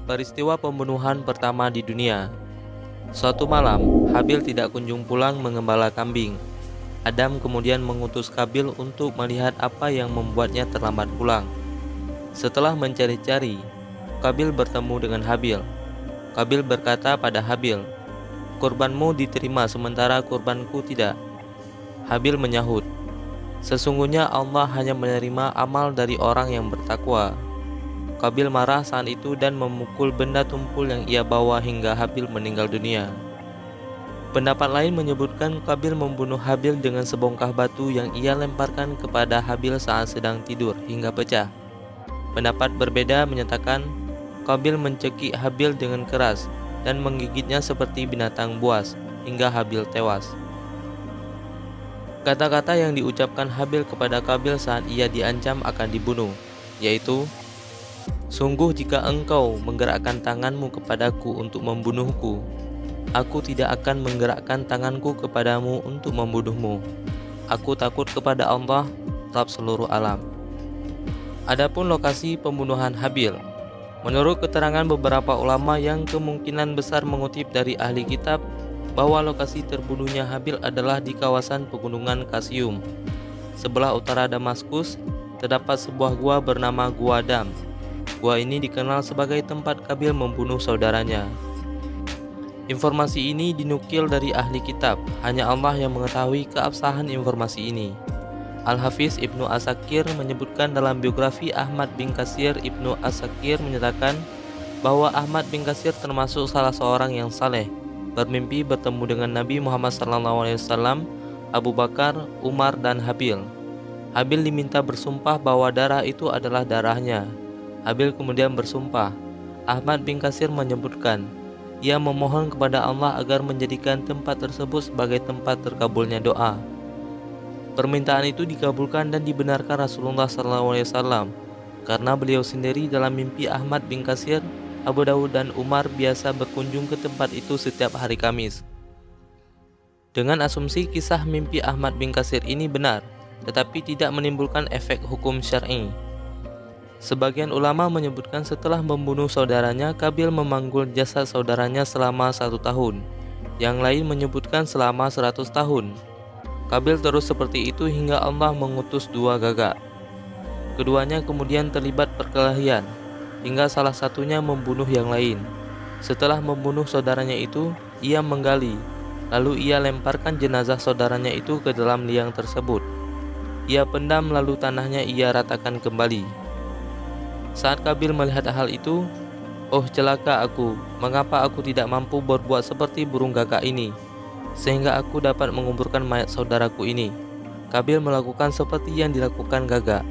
Peristiwa pembunuhan pertama di dunia. Suatu malam, Habil tidak kunjung pulang mengembala kambing. Adam kemudian mengutus Kabil untuk melihat apa yang membuatnya terlambat pulang. Setelah mencari-cari, Kabil bertemu dengan Habil. Kabil berkata pada Habil, "Kurbanmu diterima sementara kurbanku tidak." Habil menyahut, "Sesungguhnya Allah hanya menerima amal dari orang yang bertakwa." Kabil marah saat itu dan memukul benda tumpul yang ia bawa hingga Habil meninggal dunia. Pendapat lain menyebutkan Kabil membunuh Habil dengan sebongkah batu yang ia lemparkan kepada Habil saat sedang tidur hingga pecah. Pendapat berbeda menyatakan Kabil mencekik Habil dengan keras dan menggigitnya seperti binatang buas hingga Habil tewas. Kata-kata yang diucapkan Habil kepada Kabil saat ia diancam akan dibunuh, yaitu, "Sungguh jika engkau menggerakkan tanganmu kepadaku untuk membunuhku, aku tidak akan menggerakkan tanganku kepadamu untuk membunuhmu. Aku takut kepada Allah, Rabb seluruh alam." Adapun lokasi pembunuhan Habil, menurut keterangan beberapa ulama yang kemungkinan besar mengutip dari ahli kitab, bahwa lokasi terbunuhnya Habil adalah di kawasan pegunungan Kasium. Sebelah utara Damaskus terdapat sebuah gua bernama Gua Dam. Gua ini dikenal sebagai tempat Kabil membunuh saudaranya. Informasi ini dinukil dari ahli kitab, hanya Allah yang mengetahui keabsahan informasi ini. Al-Hafiz Ibnu Asakir menyebutkan dalam biografi Ahmad bin Katsir. Ibnu Asakir menyatakan bahwa Ahmad bin Katsir termasuk salah seorang yang saleh, bermimpi bertemu dengan Nabi Muhammad SAW, Abu Bakar, Umar, dan Habil. Habil diminta bersumpah bahwa darah itu adalah darahnya. Habil kemudian bersumpah. Ahmad bin Katsir menyebutkan, ia memohon kepada Allah agar menjadikan tempat tersebut sebagai tempat terkabulnya doa. Permintaan itu dikabulkan dan dibenarkan Rasulullah SAW, karena beliau sendiri dalam mimpi Ahmad bin Katsir, Abu Dawud, dan Umar biasa berkunjung ke tempat itu setiap hari Kamis. Dengan asumsi kisah mimpi Ahmad bin Katsir ini benar, tetapi tidak menimbulkan efek hukum syar'i. Sebagian ulama menyebutkan setelah membunuh saudaranya, Kabil memanggul jasad saudaranya selama 1 tahun. Yang lain menyebutkan selama 100 tahun. Kabil terus seperti itu hingga Allah mengutus 2 gagak. Keduanya kemudian terlibat perkelahian, hingga salah satunya membunuh yang lain. Setelah membunuh saudaranya itu, ia menggali, lalu ia lemparkan jenazah saudaranya itu ke dalam liang tersebut. Ia pendam lalu tanahnya ia ratakan kembali. Saat Kabil melihat hal itu, "Oh celaka aku, mengapa aku tidak mampu berbuat seperti burung gagak ini, sehingga aku dapat menguburkan mayat saudaraku ini?" Kabil melakukan seperti yang dilakukan gagak.